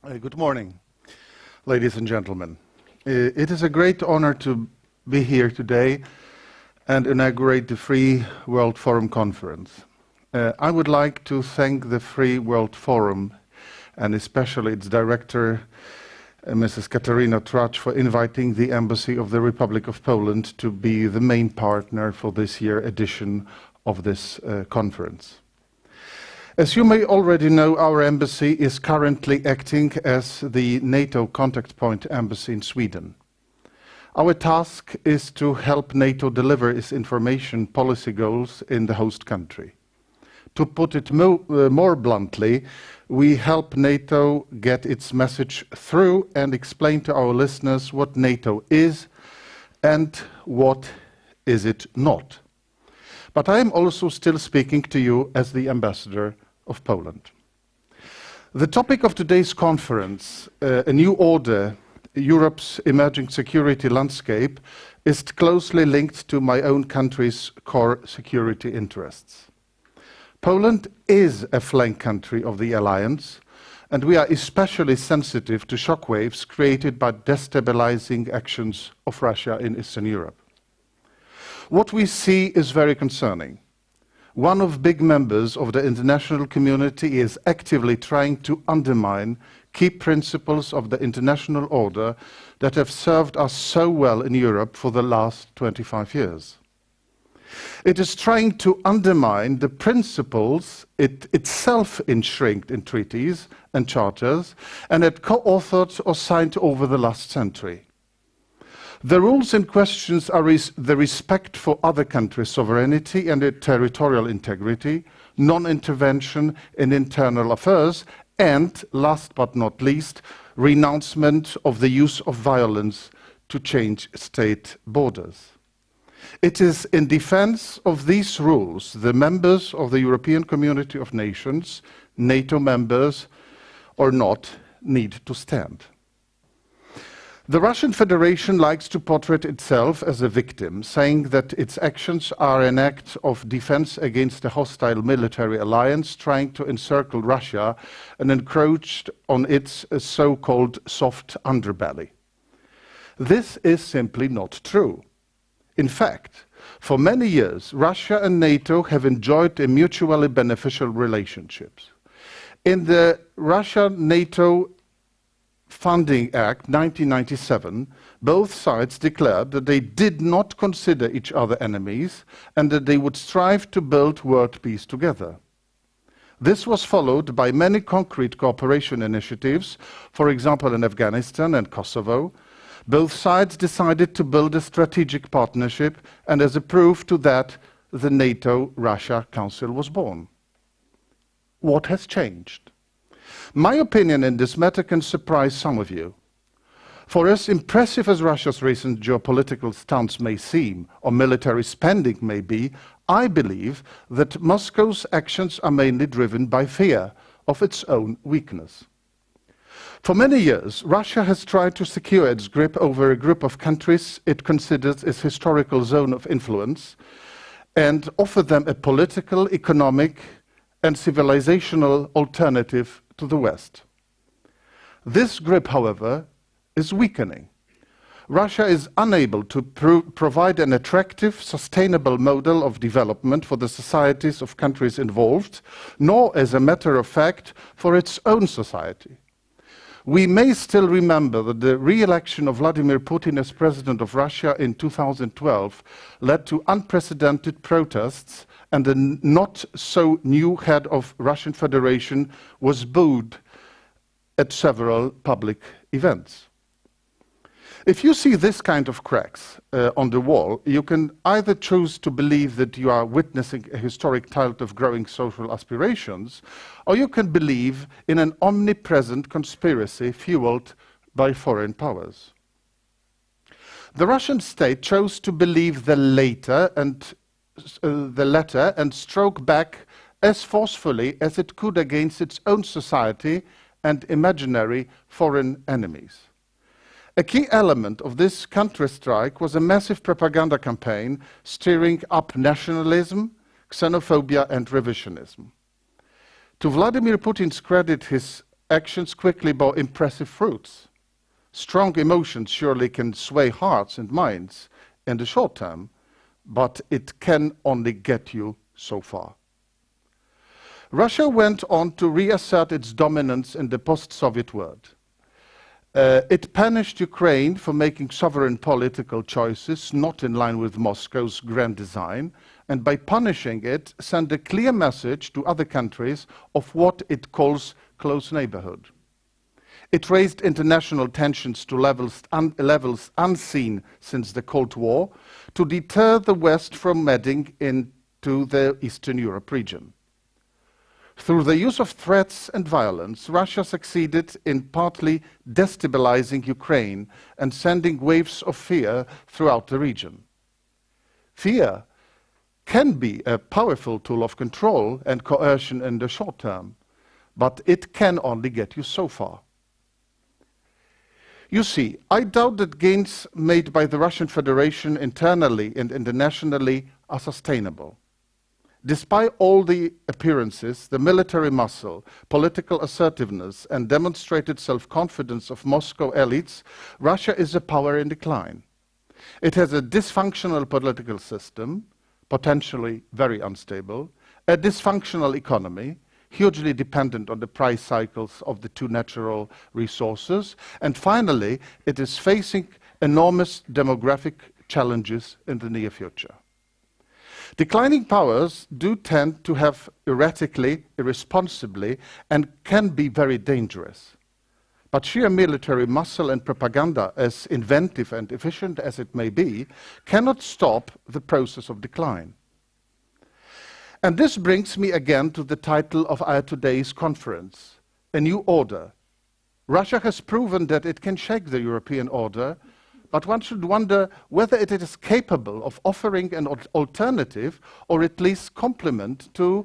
Good morning, ladies and gentlemen. It is a great honor to be here today and inaugurate the Free World Forum Conference. I would like to thank the Free World Forum and especially its director, Mrs. Katarina Tracz, for inviting the Embassy of the Republic of Poland to be the main partner for this year's edition of this conference. As you may already know, our embassy is currently acting as the NATO contact point embassy in Sweden. Our task is to help NATO deliver its information policy goals in the host country. To put it more bluntly, we help NATO get its message through and explain to our listeners what NATO is and what is it not. But I am also still speaking to you as the ambassador of Poland. The topic of today's conference, a new order, Europe's emerging security landscape, is closely linked to my own country's core security interests. Poland is a flank country of the alliance, and we are especially sensitive to shockwaves created by destabilizing actions of Russia in Eastern Europe. What we see is very concerning. One of big members of the international community is actively trying to undermine key principles of the international order that have served us so well in Europe for the last 25 years. It is trying to undermine the principles it itself enshrinked in treaties and charters and had co-authored or signed over the last century. The rules in question are the respect for other countries' sovereignty and territorial integrity, non-intervention in internal affairs, and, last but not least, renouncement of the use of violence to change state borders. It is in defense of these rules the members of the European Community of Nations, NATO members or not, need to stand. The Russian Federation likes to portray itself as a victim, saying that its actions are an act of defense against a hostile military alliance trying to encircle Russia and encroach on its so-called soft underbelly. This is simply not true. In fact, for many years, Russia and NATO have enjoyed a mutually beneficial relationship. In the Russia-NATO Funding Act 1997, both sides declared that they did not consider each other enemies and that they would strive to build world peace together. This was followed by many concrete cooperation initiatives, for example in Afghanistan and Kosovo. Both sides decided to build a strategic partnership, and as a proof to that, the NATO-Russia Council was born. What has changed? My opinion in this matter can surprise some of you. For as impressive as Russia's recent geopolitical stance may seem, or military spending may be, I believe that Moscow's actions are mainly driven by fear of its own weakness. For many years, Russia has tried to secure its grip over a group of countries it considers its historical zone of influence and offer them a political, economic, and civilizational alternative to the West. This grip, however, is weakening. Russia is unable to provide an attractive, sustainable model of development for the societies of countries involved, nor, as a matter of fact, for its own society. We may still remember that the re-election of Vladimir Putin as president of Russia in 2012 led to unprecedented protests, and the not-so-new head of Russian Federation was booed at several public events. If you see this kind of cracks on the wall, you can either choose to believe that you are witnessing a historic tide of growing social aspirations, or you can believe in an omnipresent conspiracy fueled by foreign powers. The Russian state chose to believe the latter and stroke back as forcefully as it could against its own society and imaginary foreign enemies. A key element of this counter-strike was a massive propaganda campaign stirring up nationalism, xenophobia and revisionism. To Vladimir Putin's credit, his actions quickly bore impressive fruits. Strong emotions surely can sway hearts and minds in the short term, but it can only get you so far. Russia went on to reassert its dominance in the post-Soviet world. It punished Ukraine for making sovereign political choices not in line with Moscow's grand design, and by punishing it, sent a clear message to other countries of what it calls close neighborhood. It raised international tensions to levels unseen since the Cold War to deter the West from meddling into the Eastern Europe region. Through the use of threats and violence, Russia succeeded in partly destabilizing Ukraine and sending waves of fear throughout the region. Fear can be a powerful tool of control and coercion in the short term, but it can only get you so far. You see, I doubt that gains made by the Russian Federation internally and internationally are sustainable. Despite all the appearances, the military muscle, political assertiveness, and demonstrated self-confidence of Moscow elites, Russia is a power in decline. It has a dysfunctional political system, potentially very unstable, a dysfunctional economy, hugely dependent on the price cycles of the two natural resources, and finally, it is facing enormous demographic challenges in the near future. Declining powers do tend to have erratically, irresponsibly, and can be very dangerous. But sheer military muscle and propaganda, as inventive and efficient as it may be, cannot stop the process of decline. And this brings me again to the title of our today's conference, A New Order. Russia has proven that it can shake the European order, but one should wonder whether it is capable of offering an alternative, or at least complement to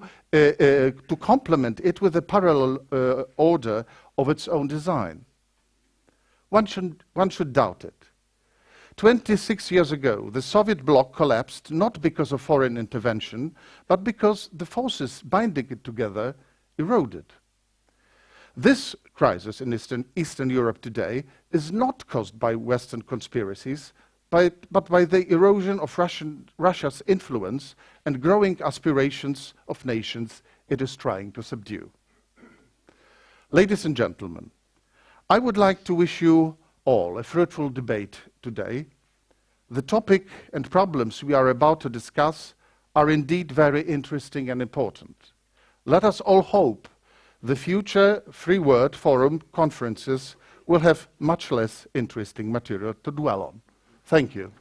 complement it with a parallel order of its own design. One should doubt it. 26 years ago, the Soviet bloc collapsed not because of foreign intervention, but because the forces binding it together eroded. This crisis in Eastern Europe today is not caused by Western conspiracies, but by the erosion of Russia's influence and growing aspirations of nations it is trying to subdue. Ladies and gentlemen, I would like to wish you all a fruitful debate today. The topic and problems we are about to discuss are indeed very interesting and important. Let us all hope the future Free Word Forum conferences will have much less interesting material to dwell on. Thank you.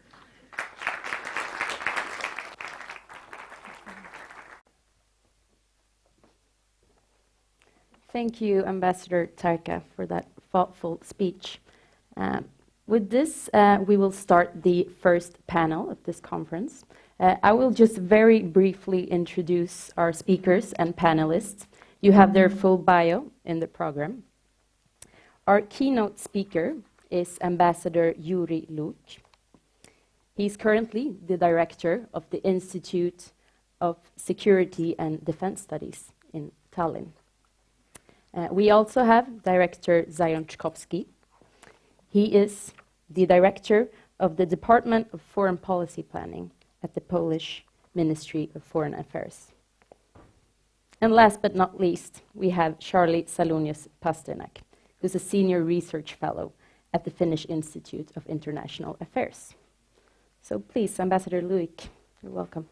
Thank you, Ambassador Tarka, for that thoughtful speech. With this, we will start the first panel of this conference. I will just very briefly introduce our speakers and panelists. You have their full bio in the program. Our keynote speaker is Ambassador Jüri Luik. He's currently the director of the Institute of Security and Defense Studies in Tallinn. We also have Director Zajączkowski. He is the director of the Department of Foreign Policy Planning at the Polish Ministry of Foreign Affairs. And last but not least, we have Charlie Salonius-Pasternak, who's a senior research fellow at the Finnish Institute of International Affairs. So please, Ambassador Luik, you're welcome.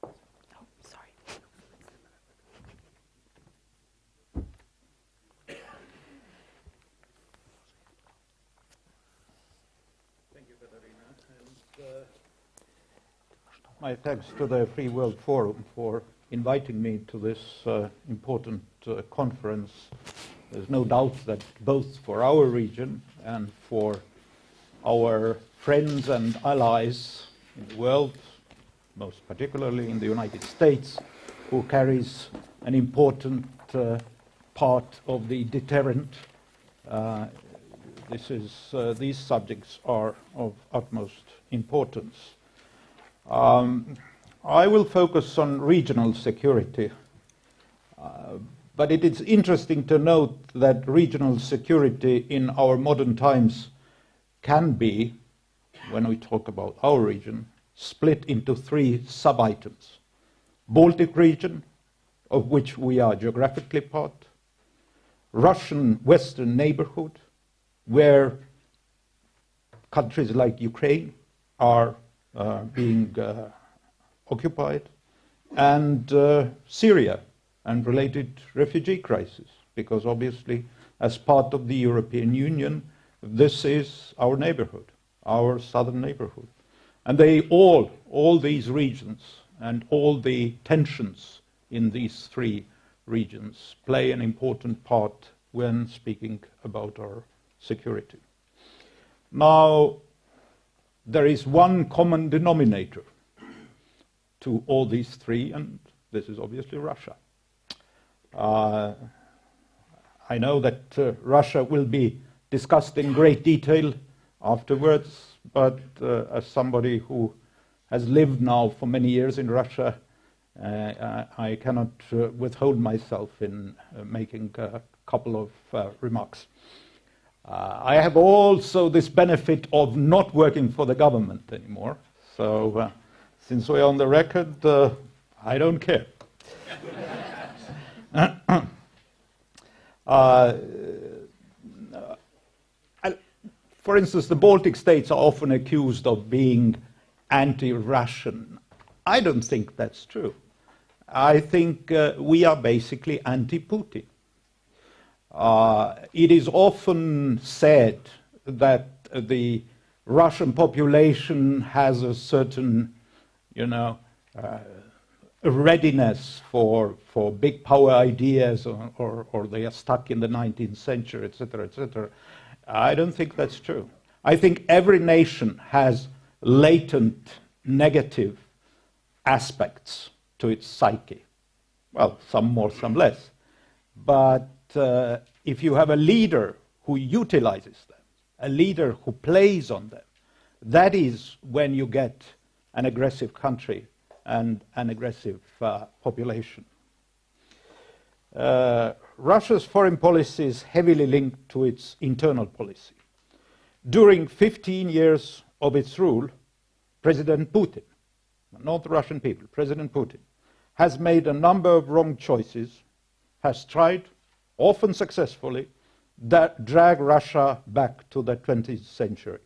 Oh, sorry. Thank you, Katarina. And, my thanks to the Free World Forum for inviting me to this important conference. There's no doubt that both for our region and for our friends and allies in the world, most particularly in the United States, who carries an important part of the deterrent, these subjects are of utmost importance. I will focus on regional security, But it is interesting to note that regional security in our modern times can be, when we talk about our region, split into three sub-items. Baltic region, of which we are geographically part, Russian Western neighborhood, where countries like Ukraine are being occupied, and Syria and related refugee crisis, because obviously as part of the European Union, this is our neighborhood, our southern neighborhood. And they all these regions and all the tensions in these three regions play an important part when speaking about our security. Now, there is one common denominator to all these three, and this is obviously Russia. I know that Russia will be discussed in great detail afterwards, but as somebody who has lived now for many years in Russia, I cannot withhold myself in making a couple of remarks. I have also this benefit of not working for the government anymore, so since we're on the record, I don't care. For instance, the Baltic states are often accused of being anti-Russian. I don't think that's true. I think we are basically anti-Putin. It is often said that the Russian population has a certain, readiness for big power ideas, or they are stuck in the 19th century, etc., etc. I don't think that's true. I think every nation has latent negative aspects to its psyche. Well, some more, some less. But if you have a leader who utilizes them, a leader who plays on them, that is when you get an aggressive country and an aggressive population. Russia's foreign policy is heavily linked to its internal policy. During 15 years of its rule, President Putin, not the Russian people, President Putin, has made a number of wrong choices, has tried, often successfully, that drag Russia back to the 20th century,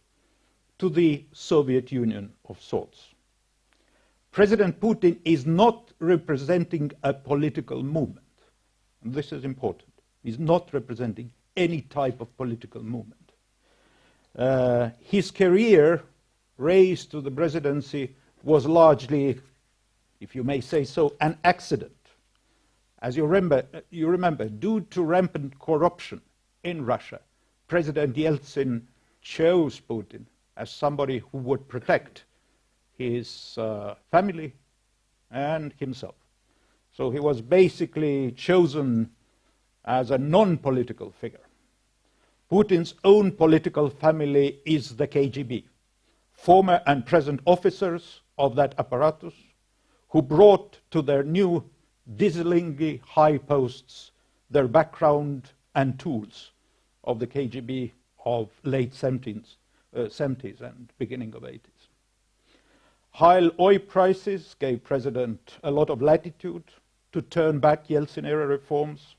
to the Soviet Union of sorts. President Putin is not representing a political movement. And this is important. He's not representing any type of political movement. His career raised to the presidency was largely, if you may say so, an accident. As you remember, due to rampant corruption in Russia, President Yeltsin chose Putin as somebody who would protect his family and himself. So he was basically chosen as a non-political figure. Putin's own political family is the KGB, former and present officers of that apparatus who brought to their new dazzlingly high posts their background and tools of the KGB of late 70s and beginning of 80s. High oil prices gave President a lot of latitude to turn back Yeltsin-era reforms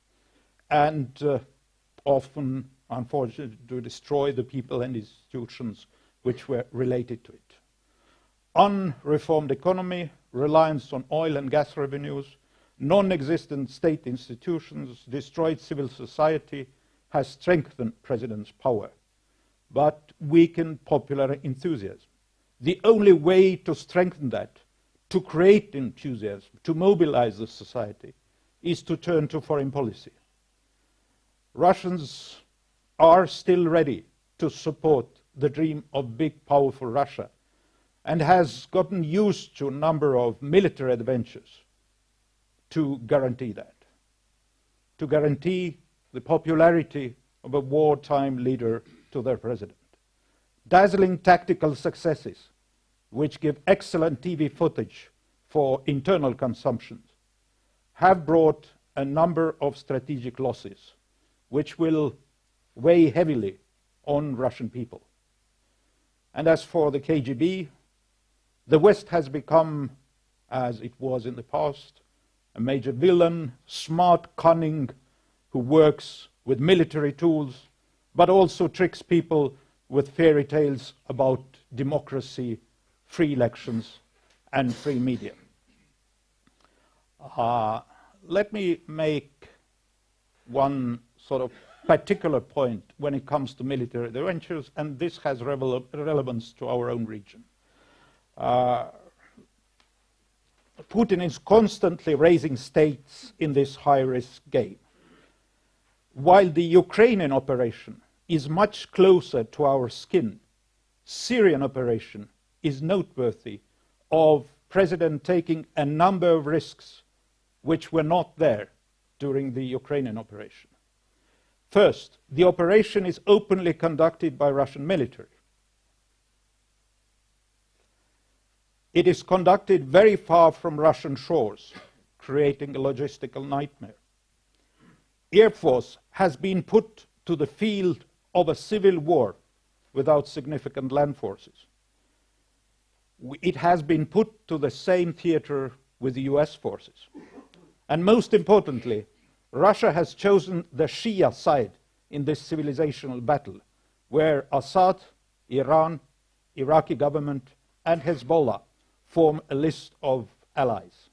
and often, unfortunately, to destroy the people and institutions which were related to it. Unreformed economy, reliance on oil and gas revenues, non-existent state institutions, destroyed civil society has strengthened President's power, but weakened popular enthusiasm. The only way to strengthen that, to create enthusiasm, to mobilize the society, is to turn to foreign policy. Russians are still ready to support the dream of big, powerful Russia, and has gotten used to a number of military adventures to guarantee that, to guarantee the popularity of a wartime leader to their president. Dazzling tactical successes, which give excellent TV footage for internal consumption, have brought a number of strategic losses, which will weigh heavily on Russian people. And as for the KGB, the West has become, as it was in the past, a major villain, smart, cunning, who works with military tools, but also tricks people with fairy tales about democracy, free elections, and free media. Let me make one sort of particular point when it comes to military adventures, and this has relevance to our own region. Putin is constantly raising stakes in this high-risk game. While the Ukrainian operation is much closer to our skin, Syrian operation is noteworthy of President taking a number of risks which were not there during the Ukrainian operation. First, the operation is openly conducted by Russian military. It is conducted very far from Russian shores, creating a logistical nightmare. Air Force has been put to the field of a civil war without significant land forces. It has been put to the same theater with the US forces. And most importantly, Russia has chosen the Shia side in this civilizational battle, where Assad, Iran, Iraqi government, and Hezbollah form a list of allies.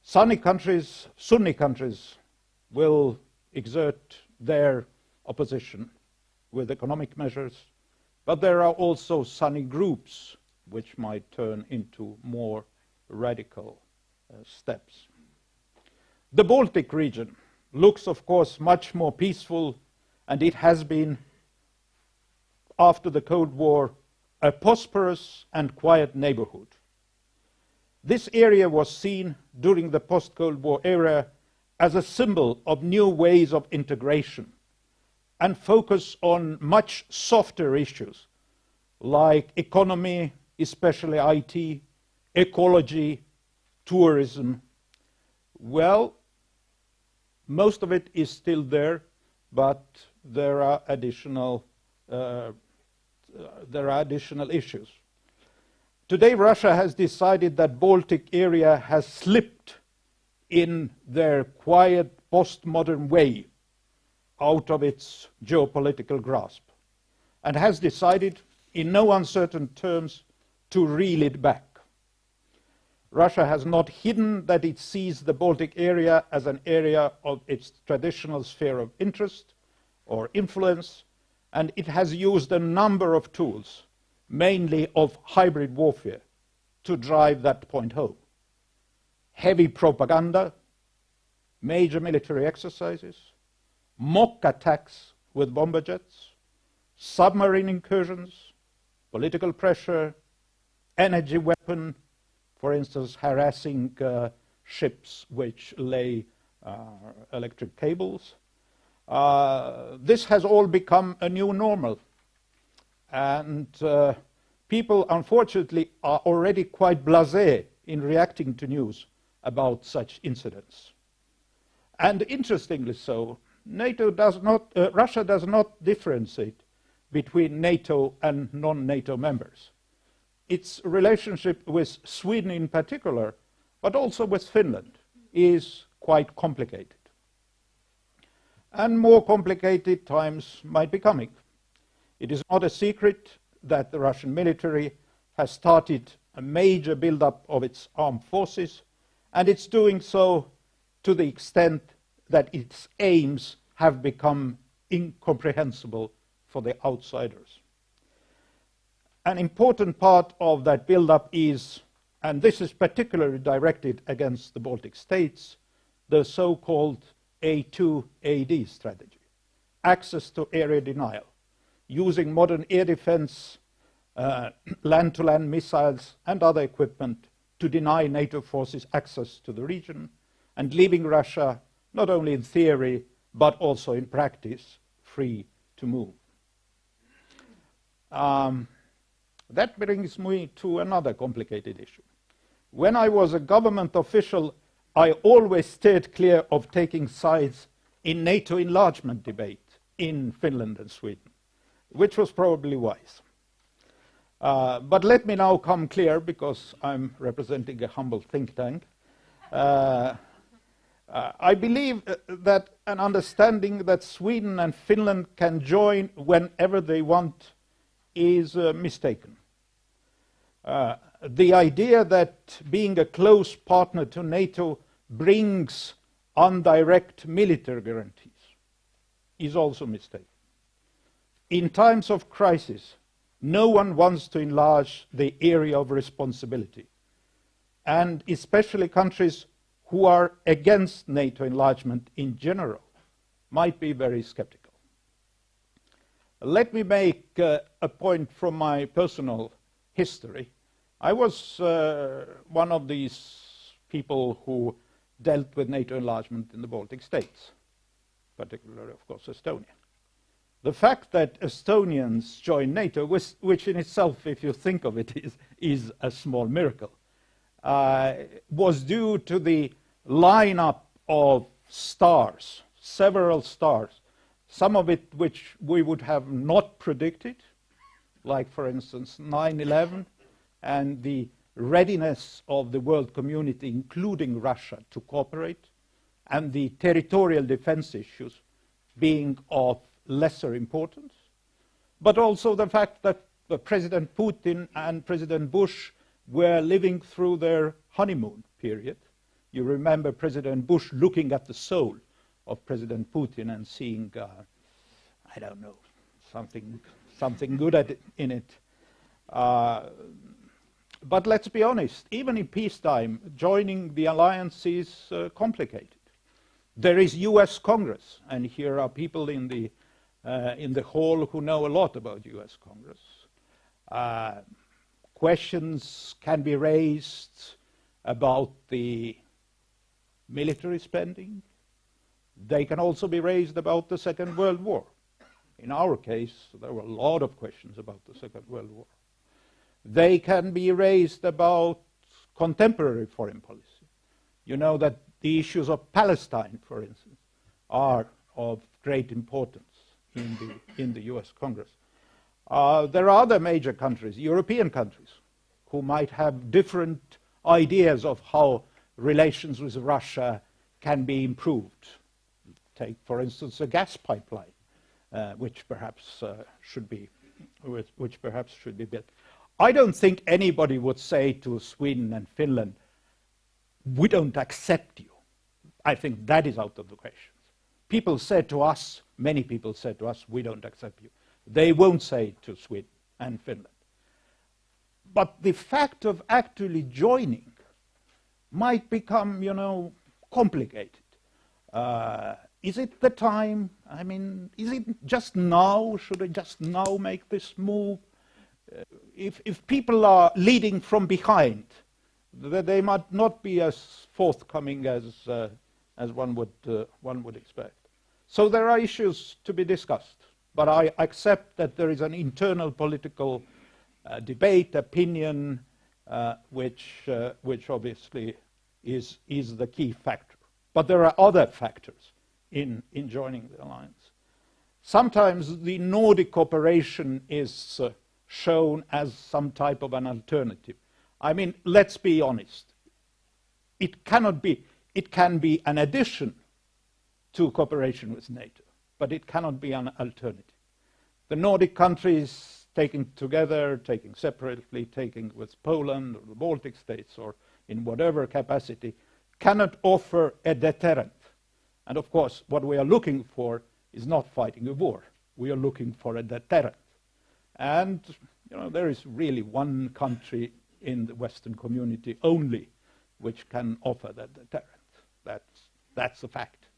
Sunni countries will exert their opposition with economic measures, but there are also Sunni groups which might turn into more radical steps. The Baltic region looks, of course, much more peaceful, and it has been, after the Cold War, a prosperous and quiet neighborhood. This area was seen during the post-Cold War era as a symbol of new ways of integration and focus on much softer issues like economy, especially IT, ecology, tourism. Well, most of it is still there, but there are additional issues. Today, Russia has decided that Baltic area has slipped in their quiet postmodern way out of its geopolitical grasp, and has decided, in no uncertain terms, to reel it back. Russia has not hidden that it sees the Baltic area as an area of its traditional sphere of interest or influence, and it has used a number of tools, mainly of hybrid warfare, to drive that point home. Heavy propaganda, major military exercises, mock attacks with bomber jets, submarine incursions, political pressure, energy weapon, for instance, harassing ships which lay electric cables. This has all become a new normal. And people, unfortunately, are already quite blasé in reacting to news about such incidents. And interestingly so, Russia does not differentiate between NATO and non-NATO members. Its relationship with Sweden in particular, but also with Finland, is quite complicated. And more complicated times might be coming. It is not a secret that the Russian military has started a major build-up of its armed forces, and it's doing so to the extent that its aims have become incomprehensible for the outsiders. An important part of that build-up is, and this is particularly directed against the Baltic states, the so-called A2AD strategy, access to area denial, using modern air defense, land-to-land missiles and other equipment to deny NATO forces access to the region, and leaving Russia, not only in theory, but also in practice, free to move. That brings me to another complicated issue. When I was a government official, I always steered clear of taking sides in NATO enlargement debate in Finland and Sweden, which was probably wise. But let me now come clear, because I'm representing a humble think tank. I believe that an understanding that Sweden and Finland can join whenever they want is mistaken. The idea that being a close partner to NATO brings indirect military guarantees is also mistaken. In times of crisis, no one wants to enlarge the area of responsibility, and especially countries who are against NATO enlargement in general might be very skeptical. Let me make a point from my personal history. I was one of these people who dealt with NATO enlargement in the Baltic states, particularly, of course, Estonia. The fact that Estonians joined NATO, which in itself, if you think of it, is a small miracle, was due to the lineup of stars, several stars, some of it which we would have not predicted, like, for instance, 9/11, and the readiness of the world community, including Russia, to cooperate, and the territorial defense issues being of lesser importance, but also the fact that President Putin and President Bush were living through their honeymoon period. You remember President Bush looking at the soul of President Putin and seeing, I don't know, something good in it. But let's be honest, even in peacetime, joining the alliance is complicated. There is US Congress, and here are people in the hall who know a lot about US Congress. Questions can be raised about the military spending. They can also be raised about the Second World War. In our case, there were a lot of questions about the Second World War. They can be raised about contemporary foreign policy. You know that the issues of Palestine, for instance, are of great importance in the US Congress. There are other major countries, European countries, who might have different ideas of how relations with Russia can be improved. Take, for instance, a gas pipeline, which perhaps should be built. I don't think anybody would say to Sweden and Finland, "We don't accept you." I think that is out of the question. People said to us, many people said to us, "We don't accept you." They won't say it to Sweden and Finland. But the fact of actually joining might become, complicated. Is it the time? I mean, is it just now? Should I just now make this move? If people are leading from behind, they might not be as forthcoming as one would expect. So there are issues to be discussed, but I accept that there is an internal political debate, opinion, which obviously is the key factor. But there are other factors in joining the alliance. Sometimes the Nordic cooperation is shown as some type of an alternative. I mean, let's be honest. It can be an addition to cooperation with NATO, but it cannot be an alternative. The Nordic countries taken together, taken separately, taken with Poland or the Baltic states or in whatever capacity, cannot offer a deterrent. And of course, what we are looking for is not fighting a war. We are looking for a deterrent. And there is really one country in the Western community only which can offer that deterrent. That's a fact,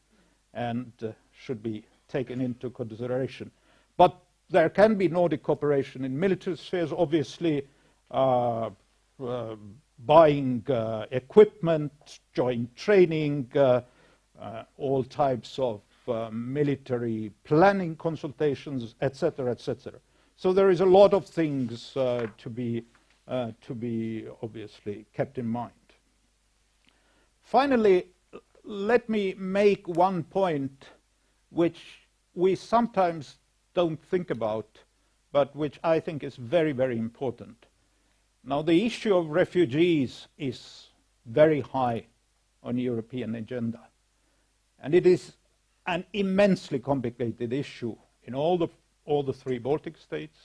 and should be taken into consideration. But there can be Nordic cooperation in military spheres, obviously, buying equipment, joint training, all types of military planning consultations, etc., etc. So there is a lot of things to be obviously kept in mind. Finally, let me make one point which we sometimes don't think about, but which I think is very, very important. Now, the issue of refugees is very high on the European agenda. And it is an immensely complicated issue in all the three Baltic states,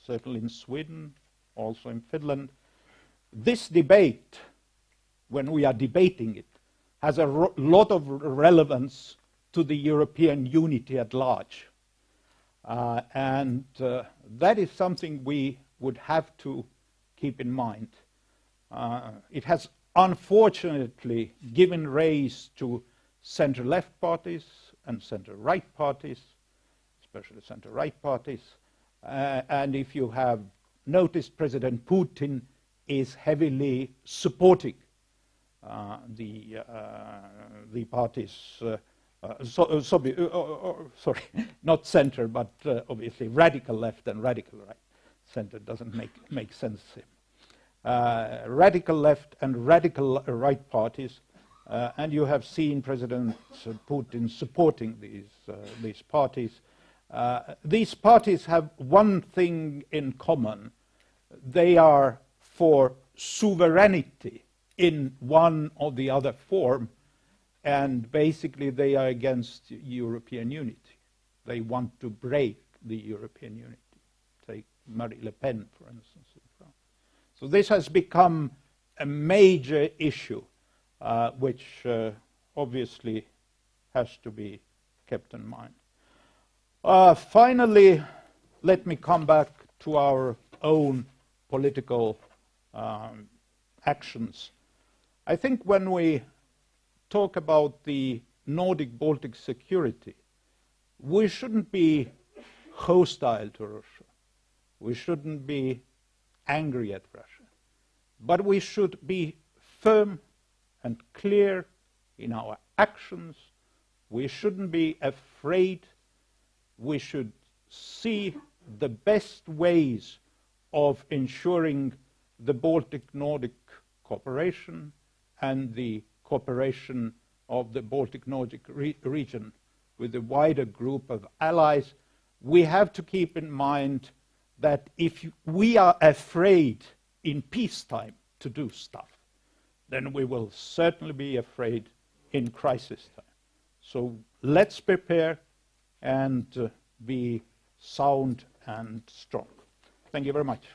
certainly in Sweden, also in Finland. This debate, when we are debating it, has a lot of relevance to the European unity at large. That is something we would have to keep in mind. It has unfortunately given rise to center-left parties and center-right parties, especially center-right parties. And if you have noticed, President Putin is heavily supporting the parties, sorry, not center, but obviously radical left and radical right. Center doesn't make sense. Radical left and radical right parties, and you have seen President Putin supporting these parties. These parties have one thing in common. They are for sovereignty in one or the other form, and basically they are against European unity. They want to break the European unity. Take Marine Le Pen, for instance, in France. So this has become a major issue, which obviously has to be kept in mind. Finally, let me come back to our own political actions. I think when we talk about the Nordic-Baltic security, we shouldn't be hostile to Russia. We shouldn't be angry at Russia. But we should be firm and clear in our actions. We shouldn't be afraid. We should see the best ways of ensuring the Baltic-Nordic cooperation and the cooperation of the Baltic-Nordic region with a wider group of allies. We have to keep in mind that if we are afraid in peacetime to do stuff, then we will certainly be afraid in crisis time. So let's prepare and be sound and strong. Thank you very much.